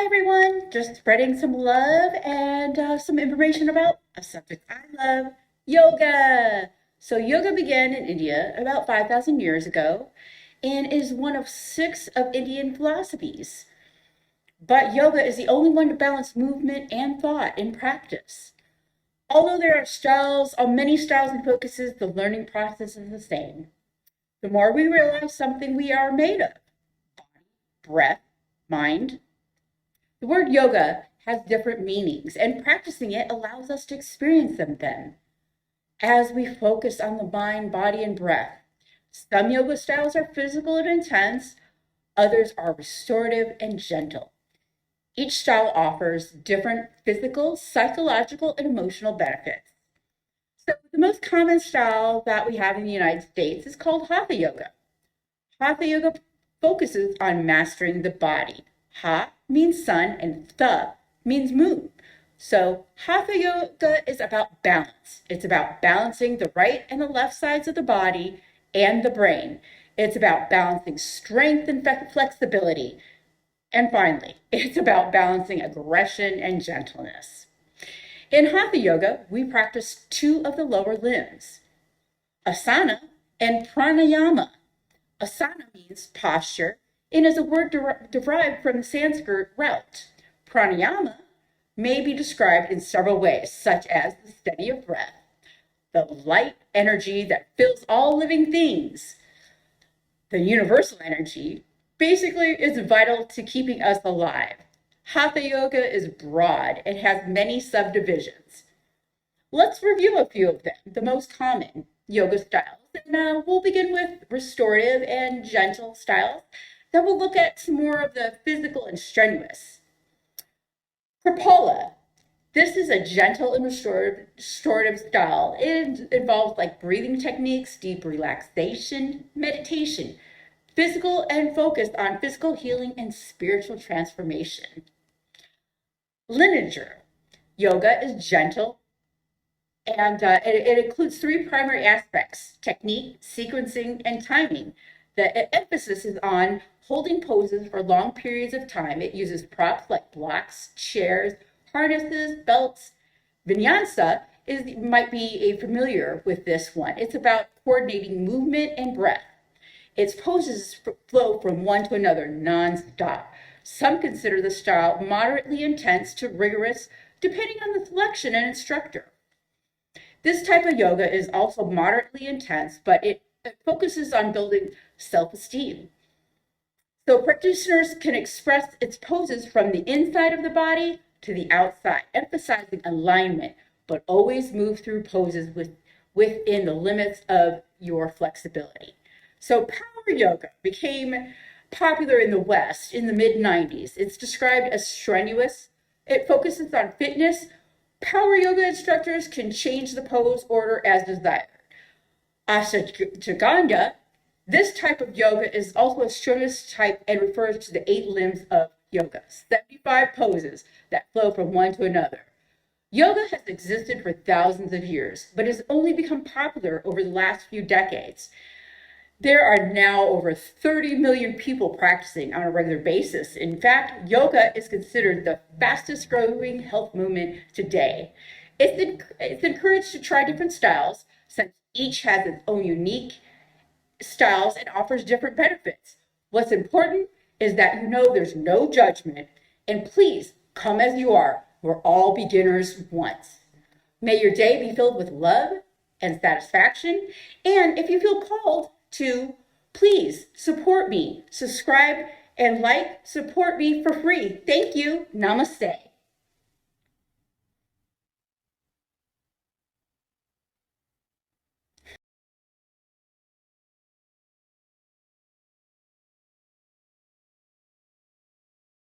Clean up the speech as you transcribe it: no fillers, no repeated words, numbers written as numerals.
Hi everyone, just spreading some love and some information about a subject I love, yoga. So yoga began in India about 5,000 years ago and is one of six of Indian philosophies. But yoga is the only one to balance movement and thought in practice. Although there are many styles and focuses, the learning process is the same. The more we realize something we are made of, breath, mind. The word yoga has different meanings, and practicing it allows us to experience them then. As we focus on the mind, body, and breath, some yoga styles are physical and intense, others are restorative and gentle. Each style offers different physical, psychological, and emotional benefits. So, the most common style that we have in the United States is called Hatha yoga. Hatha yoga focuses on mastering the body. Ha means sun and tha means moon. So Hatha yoga is about balance. It's about balancing the right and the left sides of the body and the brain. It's about balancing strength and flexibility. And finally, it's about balancing aggression and gentleness. In Hatha yoga, we practice two of the lower limbs, Asana and Pranayama. Asana means posture and is a word derived from the Sanskrit root. Pranayama may be described in several ways, such as the study of breath, the light energy that fills all living things. The universal energy basically is vital to keeping us alive. Hatha yoga is broad and has many subdivisions. Let's review a few of them, the most common yoga styles. And we'll begin with restorative and gentle styles. Then we'll look at some more of the physical and strenuous. Propola. This is a gentle and restorative style. It involves like breathing techniques, deep relaxation, meditation, physical and focused on physical healing and spiritual transformation. Lineage. Yoga is gentle, and it includes three primary aspects: technique, sequencing, and timing. The emphasis is on holding poses for long periods of time. It uses props like blocks, chairs, harnesses, belts. Vinyasa might be familiar with this one. It's about coordinating movement and breath. Its poses flow from one to another nonstop. Some consider the style moderately intense to rigorous, depending on the selection and instructor. This type of yoga is also moderately intense, but it focuses on building self-esteem. So practitioners can express its poses from the inside of the body to the outside, emphasizing alignment, but always move through poses within the limits of your flexibility. So power yoga became popular in the West in the mid-90s. It's described as strenuous. It focuses on fitness. Power yoga instructors can change the pose order as desired. Ashtanga, this type of yoga is also a strenuous type and refers to the 8 limbs of yoga, 75 poses that flow from one to another. Yoga has existed for thousands of years, but has only become popular over the last few decades. There are now over 30 million people practicing on a regular basis. In fact, yoga is considered the fastest growing health movement today. It's encouraged to try different styles since each has its own unique styles and offers different benefits. What's important is that you know there's no judgment, and please come as you are. We're all beginners once. May your day be filled with love and satisfaction, and if you feel called to, please support me, subscribe and support me for free. Thank you. Namaste.